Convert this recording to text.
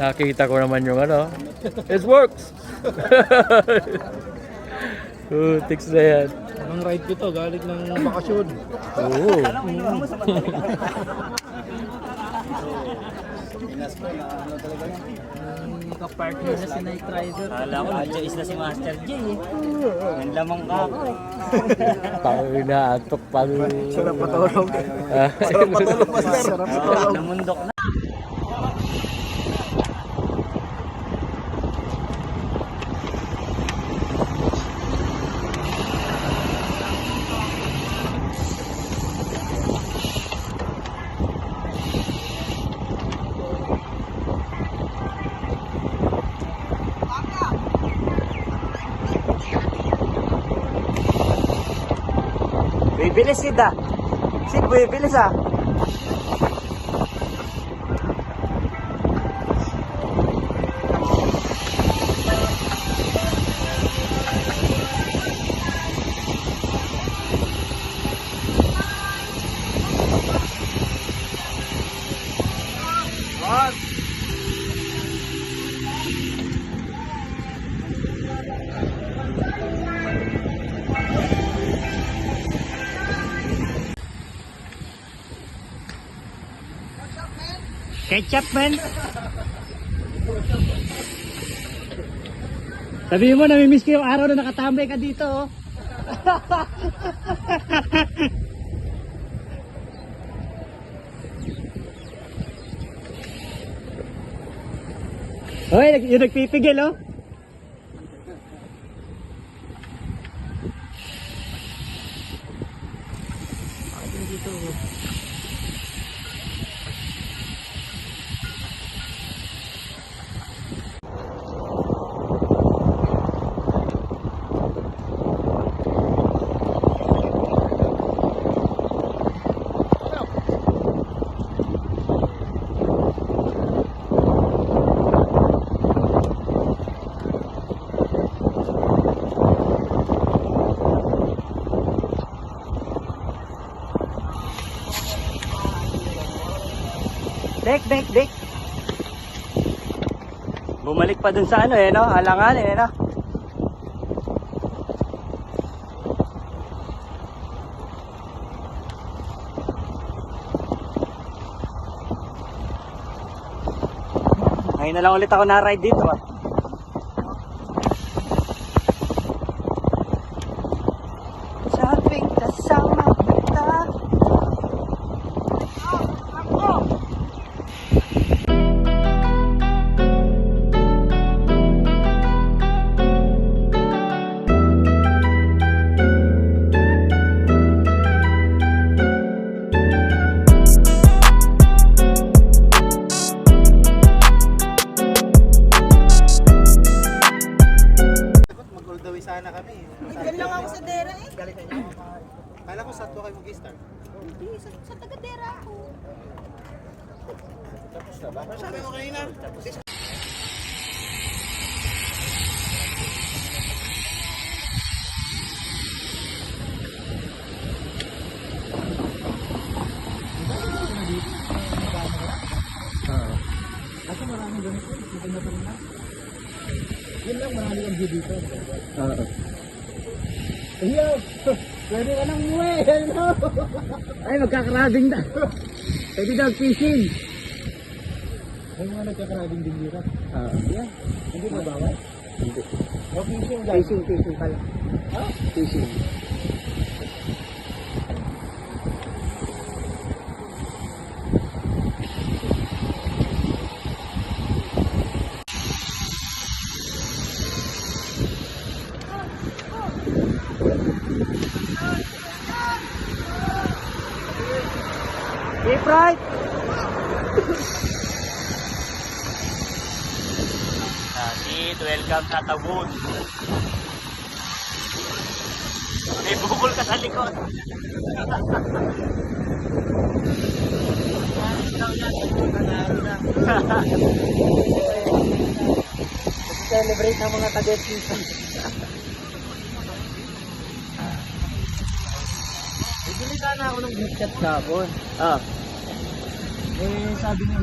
Nakita ko naman yung ano. It works! Tiks na yan. Ang ride ko to, galing ng bakasyon. Oo. Kapartner na si Night Rider. Kala ko nag-jais na si Master J eh. Ang lamang ka ako eh. Pang inaantok pang... Sarap patulog. Sarap patulog, Master. Sarap patulog. Namundok na. Bibilis kita. Sip, bibilis ah. Ketchup, man. Sabihin mo, namimiss ko yung araw na nakatambay ka dito, oh. Hoy, yung nagpipigil, oh. Dek. Bumalik pa dun sa ano eh, no? Alanganin eh, no? Ngayon na lang ulit ako na-ride dito ah. Sabing kasama kita. Sana kami. Diyan lang ako sa Dera eh. Galing kayo. Kala ko sa to kayo mag-start. Hindi, sa taga Dera ako. Tapos na ba? Sabi ko kanina. Kasi marami ganito. Maganda pa rin na. Yun lang, marami kang view dito. Iyo! Pwede ka nang umuwi! Hello! Ay, magkakarabing na! Pwede daw fishing! Ay, mga nagkakarabing din dito? Yeah. Hindi ba bawal? Hindi. O fishing guys? Fishing pala. Ha? Fishing. Keep right. Sit, welcome sa Tabun. May bukol ka sa likod. Celebrate ng mga taga-season. Bibili sana ako ng gift card sabon. Ah. Eh, sabi niya